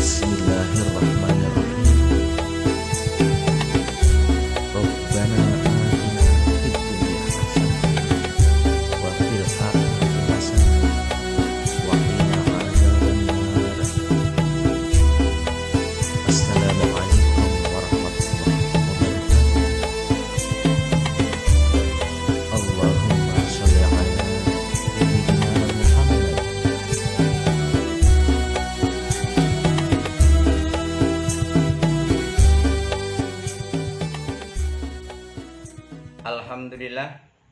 Bismillahirrahmanirrahim. Rabbana atina fid dunya hasanah wa fil akhirati hasanah wa qina adzabannar. Assalamualaikum warahmatullahi wabarakatuh. Allahumma sholli ala sayyidina Muhammad.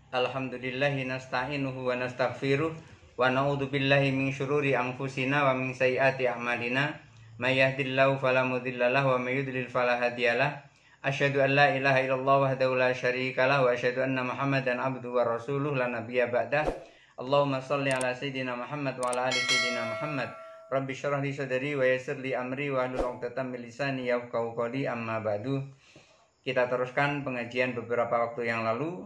Alhamdulillahi nasta'inuhu wa nastaghfiruh wa na'udzu billahi min syururi anfusina wa min sayyiati a'malina may yahdihillahu fala mudhillalah wa may yudlil fala hadiyalah. Asyhadu an la ilaha illallah wahdahu la syarikalah wa asyhadu anna Muhammadan abduhu wa rasuluh la nabiyya ba'dah. Allahumma shalli ala sayyidina Muhammad wa ala ali sayyidina Muhammad. Rabbi shrah li sadri wa yassir li amri wa hlul 'uqdatam min lisani yafqahu qawli, amma ba'du. Kita teruskan pengajian beberapa waktu yang lalu.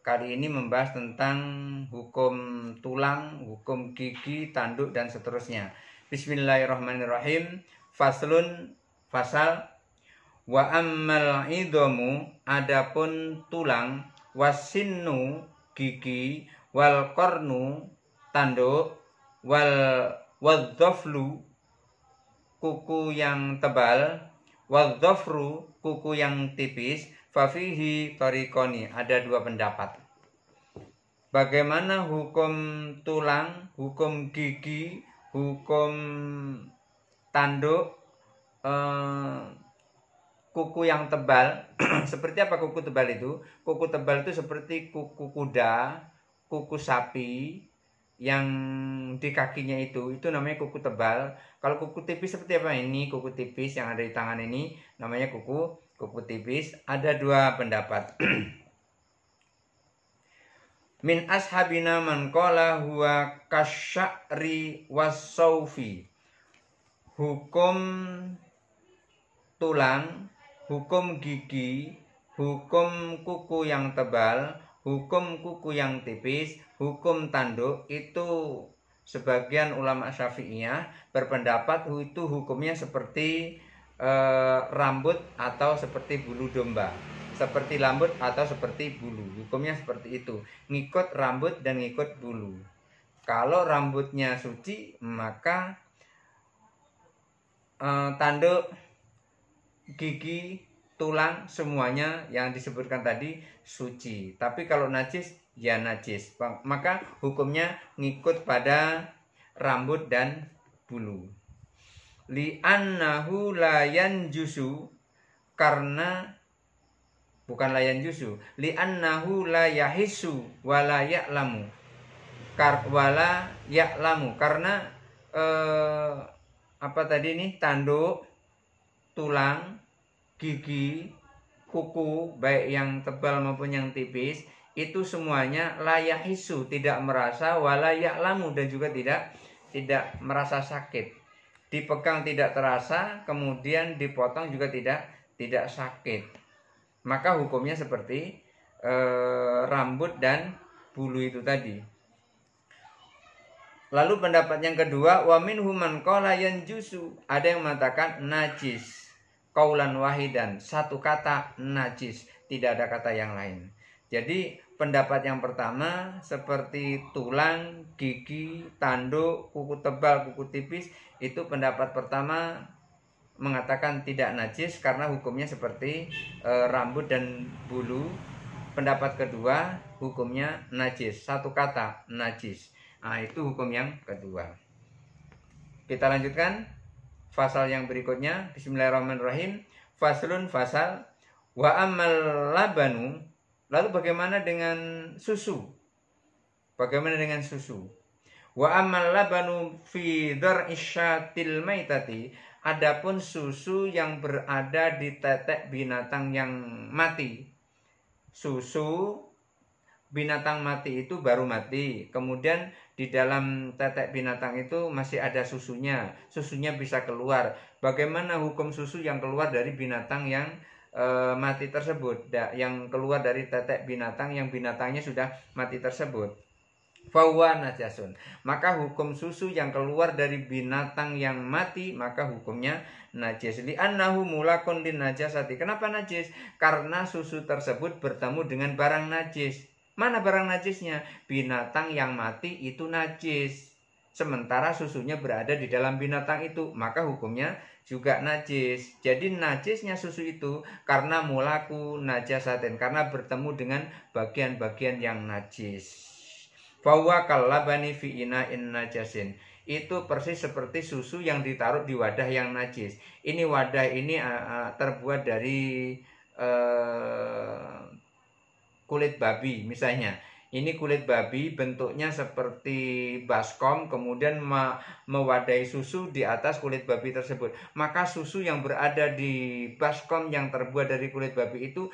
Kali ini membahas tentang hukum tulang, hukum gigi, tanduk, dan seterusnya. Bismillahirrahmanirrahim. Faslun, fasal. Wa ammal idhamu, adapun tulang, wasinnu, gigi, wal qarnu, tanduk, wadzaflu, kuku yang tebal, wadzafru, kuku yang tipis, fafihi tariqani, ada dua pendapat. Bagaimana hukum tulang, hukum gigi, hukum tanduk, kuku yang tebal. Seperti apa kuku tebal itu? Kuku tebal itu seperti kuku kuda, kuku sapi yang di kakinya itu namanya kuku tebal. Kalau kuku tipis seperti apa? Ini kuku tipis yang ada di tangan ini namanya kuku tipis. Ada dua pendapat. Min ashabina man qala huwa kasya'ri was-saufi. Hukum tulang, hukum gigi, hukum kuku yang tebal, hukum kuku yang tipis, hukum tanduk, itu sebagian ulama Syafi'iyah berpendapat itu hukumnya seperti rambut atau seperti bulu domba, seperti rambut atau seperti bulu. Hukumnya seperti itu, ngikut rambut dan ngikut bulu. Kalau rambutnya suci, maka tanduk, gigi, tulang, semuanya yang disebutkan tadi suci. Tapi kalau najis, ya najis. Maka hukumnya ngikut pada rambut dan bulu. Li'annahu layan jusu, karena bukan layan jusu, li'annahu la yahisu wala ya'lamu, karena apa tadi nih, tanduk, tulang, gigi, kuku, baik yang tebal maupun yang tipis, itu semuanya la yahisu, tidak merasa, wala ya'lamu, dan juga tidak merasa sakit. Dipegang tidak terasa, kemudian dipotong juga tidak sakit. Maka hukumnya seperti rambut dan bulu itu tadi. Lalu pendapat yang kedua, wa minhum man qala yanjusu, ada yang mengatakan najis, qaulan wahidan, satu kata najis, tidak ada kata yang lain. Jadi pendapat yang pertama seperti tulang, gigi, tanduk, kuku tebal, kuku tipis, itu pendapat pertama mengatakan tidak najis karena hukumnya seperti rambut dan bulu. Pendapat kedua hukumnya najis, satu kata najis. Nah, itu hukum yang kedua. Kita lanjutkan fasal yang berikutnya. Bismillahirrahmanirrahim. Faslun, fasal. Wa ammal labanu, lalu bagaimana dengan susu? Bagaimana dengan susu? Wa ammal labanu fi dar'isyatil maitati, adapun susu yang berada di tetek binatang yang mati. Susu binatang mati itu baru mati, kemudian di dalam tetek binatang itu masih ada susunya. Susunya bisa keluar. Bagaimana hukum susu yang keluar dari binatang yang mati tersebut, yang keluar dari tetek binatang yang binatangnya sudah mati tersebut? fahuwa najasun. Maka hukum susu yang keluar dari binatang yang mati maka hukumnya najis. Li'annahu mulakun lin najasati. Kenapa najis? Karena susu tersebut bertemu dengan barang najis. Mana barang najisnya? Binatang yang mati itu najis. Sementara susunya berada di dalam binatang itu, maka hukumnya juga najis. Jadi najisnya susu itu karena mulaku najasatin, karena bertemu dengan bagian-bagian yang najis. Fahuwa kallabani fi ina'in najasin. Itu persis seperti susu yang ditaruh di wadah yang najis. Ini wadah ini terbuat dari kulit babi misalnya. Ini kulit babi bentuknya seperti baskom, kemudian mewadahi susu di atas kulit babi tersebut. Maka susu yang berada di baskom yang terbuat dari kulit babi itu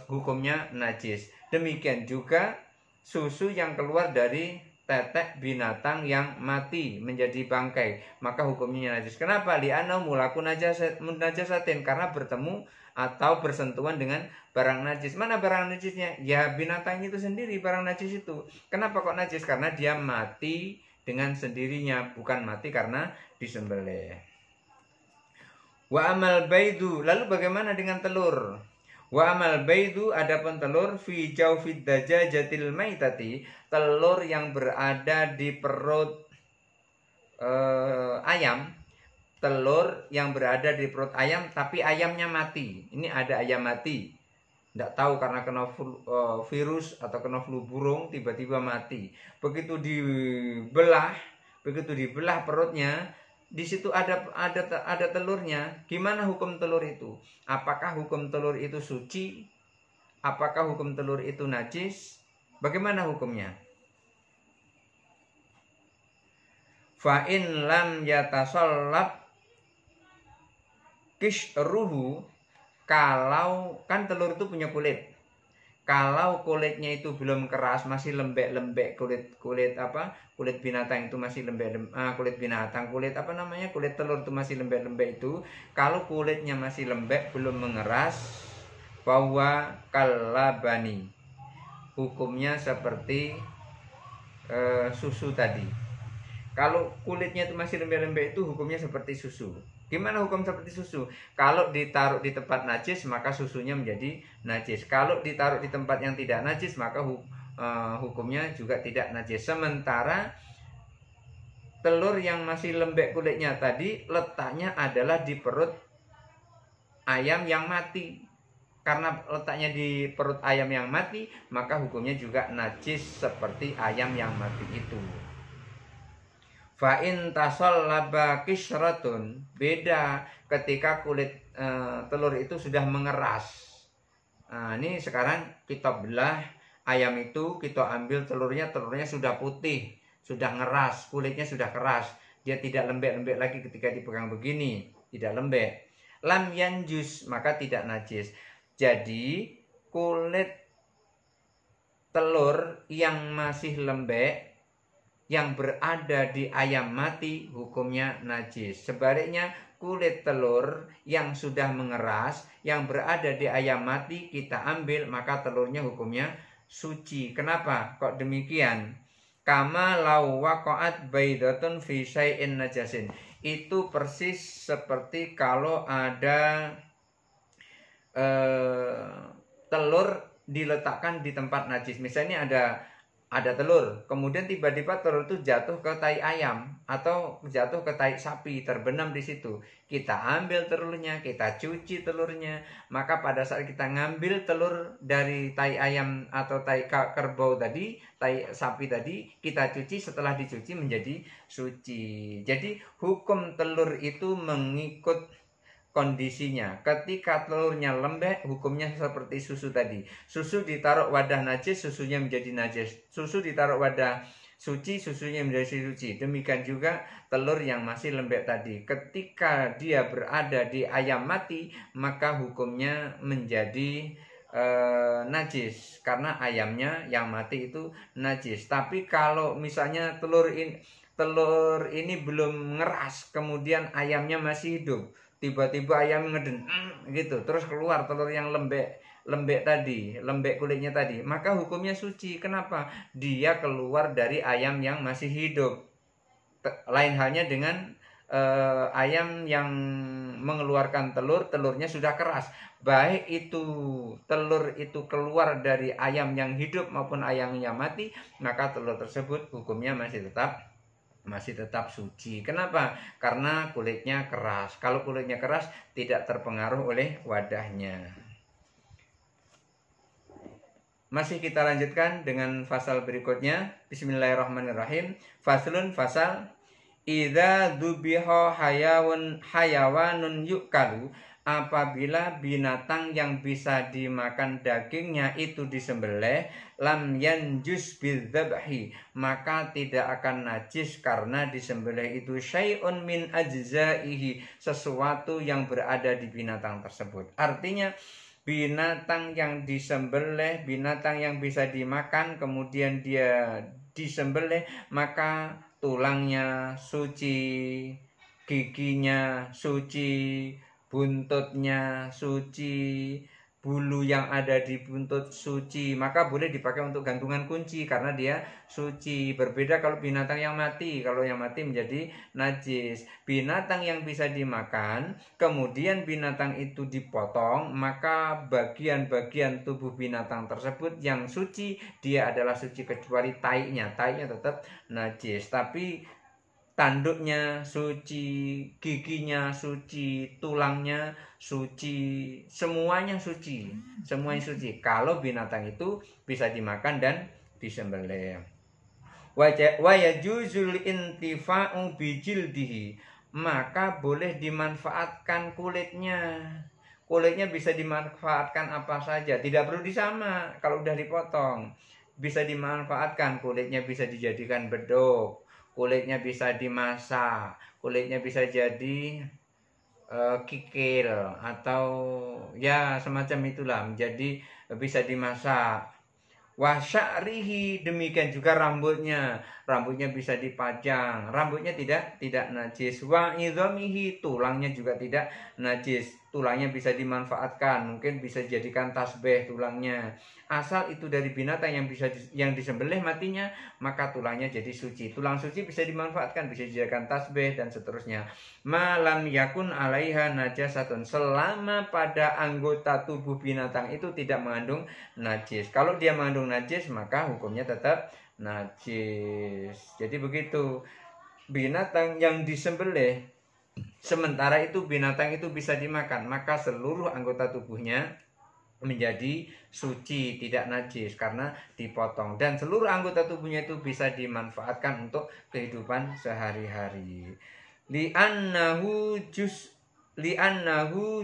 hukumnya najis. Demikian juga susu yang keluar dari tetek binatang yang mati menjadi bangkai, maka hukumnya najis. Kenapa? Li'anau mulaku najasatin, karena bertemu atau bersentuhan dengan barang najis. Mana barang najisnya? Ya binatang itu sendiri barang najis itu. Kenapa kok najis? Karena dia mati dengan sendirinya, bukan mati karena disembelih. Wa amal baidu, lalu bagaimana dengan telur? Wa amal baidu, adapun telur fi jawfid dajajatil maitati, telur yang berada di perut ayam. Telur yang berada di perut ayam tapi ayamnya mati. Ini ada ayam mati, tidak tahu karena kena virus atau kena flu burung, tiba-tiba mati. Begitu dibelah perutnya, di situ ada telurnya. Gimana hukum telur itu? Apakah hukum telur itu suci? Apakah hukum telur itu najis? Bagaimana hukumnya? Fa in lam yatasallab kishruhu, kalau kan telur itu punya kulit. Kalau kulitnya itu belum keras, masih lembek-lembek, kulit binatang itu masih kulit telur itu masih lembek-lembek itu. Kalau kulitnya masih lembek, belum mengeras, bahwa kalabani, hukumnya seperti susu tadi. Kalau kulitnya itu masih lembek-lembek itu hukumnya seperti susu. Gimana hukum seperti susu? Kalau ditaruh di tempat najis maka susunya menjadi najis. Kalau ditaruh di tempat yang tidak najis maka hukumnya juga tidak najis. Sementara telur yang masih lembek kulitnya tadi letaknya adalah di perut ayam yang mati. Karena letaknya di perut ayam yang mati, maka hukumnya juga najis seperti ayam yang mati itu. Fa in tasallaba kisratun, beda ketika kulit telur itu sudah mengeras. Nah, ini sekarang kita belah ayam itu, kita ambil telurnya sudah putih, sudah ngeras, kulitnya sudah keras. Dia tidak lembek-lembek lagi ketika dipegang begini, tidak lembek. Lam yanjus, maka tidak najis. Jadi kulit telur yang masih lembek yang berada di ayam mati hukumnya najis. Sebaliknya kulit telur yang sudah mengeras yang berada di ayam mati kita ambil, maka telurnya hukumnya suci. Kenapa kok demikian? Kama law waqa'at baidatun fi syai'in najasin. Itu persis seperti kalau ada telur diletakkan di tempat najis. Misalnya ada telur, kemudian tiba-tiba telur itu jatuh ke tai ayam atau jatuh ke tai sapi, terbenam di situ. Kita ambil telurnya, kita cuci telurnya, maka pada saat kita ngambil telur dari tai ayam atau tai kerbau tadi, tai sapi tadi, kita cuci, setelah dicuci menjadi suci. Jadi hukum telur itu mengikut kondisinya. Ketika telurnya lembek, hukumnya seperti susu tadi. Susu ditaruh wadah najis, susunya menjadi najis. Susu ditaruh wadah suci, susunya menjadi suci. Demikian juga telur yang masih lembek tadi. Ketika dia berada di ayam mati, maka hukumnya menjadi najis. Karena ayamnya yang mati itu najis. Tapi kalau misalnya telur ini belum ngeras, kemudian ayamnya masih hidup, tiba-tiba ayam ngeden gitu, terus keluar telur yang lembek lembek tadi, lembek kulitnya tadi, maka hukumnya suci. Kenapa? Dia keluar dari ayam yang masih hidup. Lain halnya dengan ayam yang mengeluarkan telur, telurnya sudah keras. Baik itu telur itu keluar dari ayam yang hidup maupun ayam yang mati, maka telur tersebut hukumnya masih tetap suci. Kenapa? Karena kulitnya keras. Kalau kulitnya keras tidak terpengaruh oleh wadahnya. Masih kita lanjutkan dengan fasal berikutnya. Bismillahirrahmanirrahim. Faslun fasal idza dzubiha hayawanun yukalu, apabila binatang yang bisa dimakan dagingnya itu disembelih, lam yanjus bidzabhi, maka tidak akan najis karena disembelih itu syai'un min ajzaihi, sesuatu yang berada di binatang tersebut. Artinya binatang yang disembelih, binatang yang bisa dimakan kemudian dia disembelih, maka tulangnya suci, giginya suci, buntutnya suci, bulu yang ada di buntut suci, maka boleh dipakai untuk gantungan kunci karena dia suci. Berbeda kalau binatang yang mati, kalau yang mati menjadi najis. Binatang yang bisa dimakan, kemudian binatang itu dipotong, maka bagian-bagian tubuh binatang tersebut yang suci, dia adalah suci kecuali taiknya tetap najis. Tapi tanduknya suci, giginya suci, tulangnya suci, semuanya suci, kalau binatang itu bisa dimakan dan disembelih. Wa yajuzul intifa'u bijildihi, maka boleh dimanfaatkan kulitnya. Kulitnya bisa dimanfaatkan apa saja, tidak perlu disama. Kalau udah dipotong bisa dimanfaatkan, kulitnya bisa dijadikan beduk, kulitnya bisa dimasak, kulitnya bisa jadi kikil atau ya semacam itulah, menjadi bisa dimasak. Wa sya'rihi, demikian juga rambutnya bisa dipajang, rambutnya tidak najis. Wa idhamihi, tulangnya juga tidak najis, tulangnya bisa dimanfaatkan, mungkin bisa dijadikan tasbih tulangnya. Asal itu dari binatang yang disembelih matinya, maka tulangnya jadi suci. Tulang suci bisa dimanfaatkan, bisa dijadikan tasbih dan seterusnya. Malam yakun alaiha najasatun, selama pada anggota tubuh binatang itu tidak mengandung najis. Kalau dia mengandung najis, maka hukumnya tetap najis. Jadi begitu, binatang yang disembelih sementara itu binatang itu bisa dimakan, maka seluruh anggota tubuhnya menjadi suci, tidak najis karena dipotong, dan seluruh anggota tubuhnya itu bisa dimanfaatkan untuk kehidupan sehari-hari. Li'annahu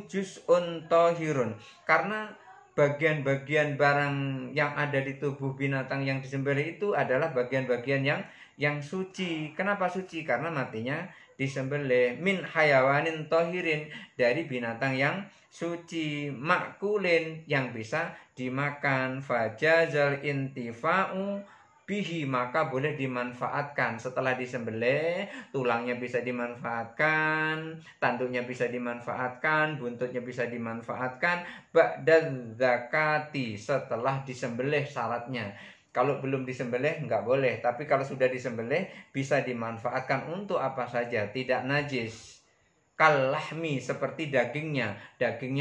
juz'un thahirun, karena bagian-bagian barang yang ada di tubuh binatang yang disembelih itu adalah bagian-bagian yang suci. Kenapa suci? Karena matinya disembelih. Min hayawanin tohirin, dari binatang yang suci, makulin, yang bisa dimakan. Fajazal intifa'u bihi, maka boleh dimanfaatkan setelah disembelih. Tulangnya bisa dimanfaatkan, tanduknya bisa dimanfaatkan, buntutnya bisa dimanfaatkan. Ba'daz zakati, setelah disembelih syaratnya. Kalau belum disembelih nggak boleh, tapi kalau sudah disembelih bisa dimanfaatkan untuk apa saja, tidak najis. Kalahmi, seperti dagingnya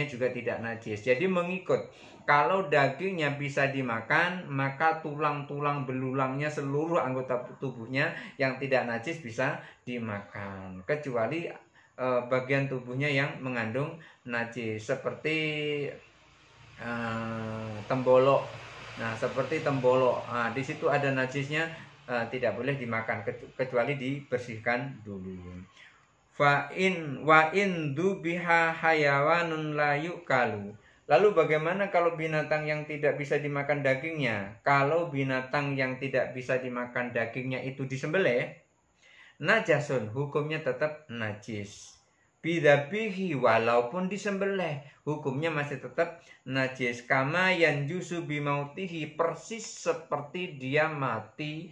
juga tidak najis. Jadi mengikut, kalau dagingnya bisa dimakan, maka tulang-tulang belulangnya, seluruh anggota tubuhnya yang tidak najis bisa dimakan, kecuali bagian tubuhnya yang mengandung najis, seperti tembolok. Nah, seperti tembolok, di situ ada najisnya, tidak boleh dimakan kecuali dibersihkan dulu. Wa in dubiha hayawanun la yukalu. Lalu bagaimana kalau binatang yang tidak bisa dimakan dagingnya? Kalau binatang yang tidak bisa dimakan dagingnya itu disembelih, najasun, hukumnya tetap najis. Bidabihi, walaupun disembelih, hukumnya masih tetap najis. Kama yanjusu bimautihi, persis seperti dia mati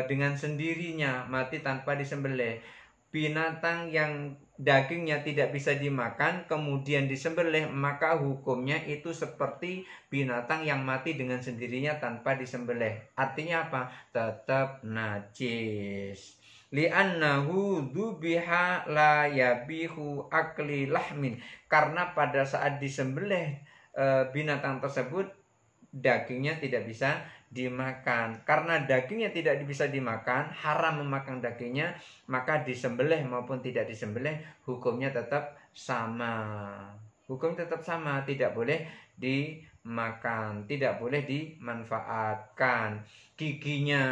dengan sendirinya, mati tanpa disembelih. binatang yang dagingnya tidak bisa dimakan kemudian disembelih, maka hukumnya itu seperti binatang yang mati dengan sendirinya tanpa disembelih. Artinya apa? Tetap najis. Li'annahu dzubiha la yabihu akli lahmin. Karena pada saat disembelih binatang tersebut dagingnya tidak bisa dimakan. Karena dagingnya tidak bisa dimakan, haram memakan dagingnya, maka disembelih maupun tidak disembelih hukumnya tetap sama. Hukum tetap sama, tidak boleh dimakan, tidak boleh dimanfaatkan. Giginya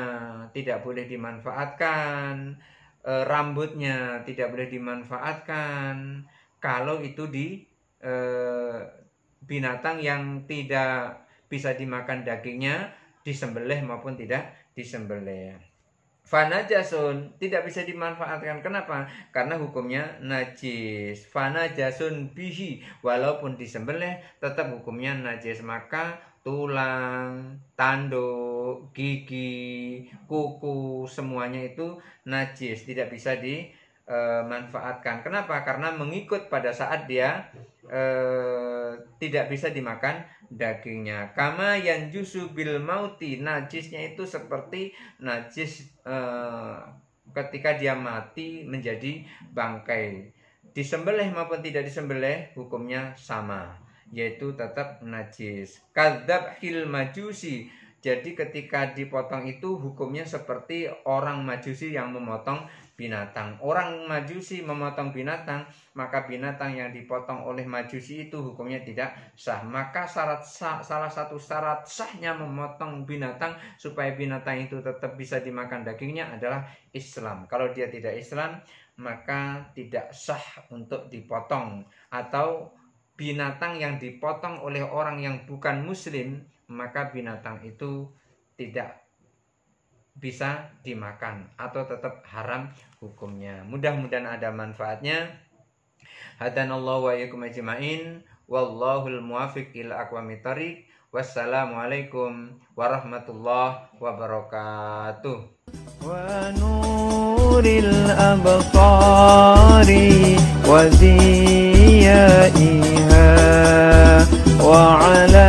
tidak boleh dimanfaatkan, rambutnya tidak boleh dimanfaatkan. Kalau itu di binatang yang tidak bisa dimakan dagingnya, disembelih maupun tidak disembelih. Fanajasun tidak bisa dimanfaatkan. Kenapa? Karena hukumnya najis. Fanajasun bihi, walaupun disembelih tetap hukumnya najis. Maka tulang, tanduk, gigi, kuku, semuanya itu najis, tidak bisa dimanfaatkan. Kenapa? Karena mengikut pada saat dia tidak bisa dimakan dagingnya. Kama yanjusu bil mauti, najisnya itu seperti najis ketika dia mati menjadi bangkai. Disembelih maupun tidak disembelih hukumnya sama, yaitu tetap najis. Kadzabhil majusi, jadi ketika dipotong itu hukumnya seperti orang majusi yang memotong binatang. Orang majusi memotong binatang, maka binatang yang dipotong oleh majusi itu hukumnya tidak sah. Maka salah satu syarat sahnya memotong binatang supaya binatang itu tetap bisa dimakan dagingnya adalah Islam. Kalau dia tidak Islam, maka tidak sah untuk dipotong. Atau binatang yang dipotong oleh orang yang bukan muslim, maka binatang itu tidak bisa dimakan atau tetap haram hukumnya. Mudah-mudahan ada manfaatnya. Hadanallahu wa iyyakum ajma'in. Wallahul muwaffiq ila aqwamit thoriq. Wassalamualaikum warahmatullahi wabarakatuh. Wa nuril absari wa ziyaiha wa ala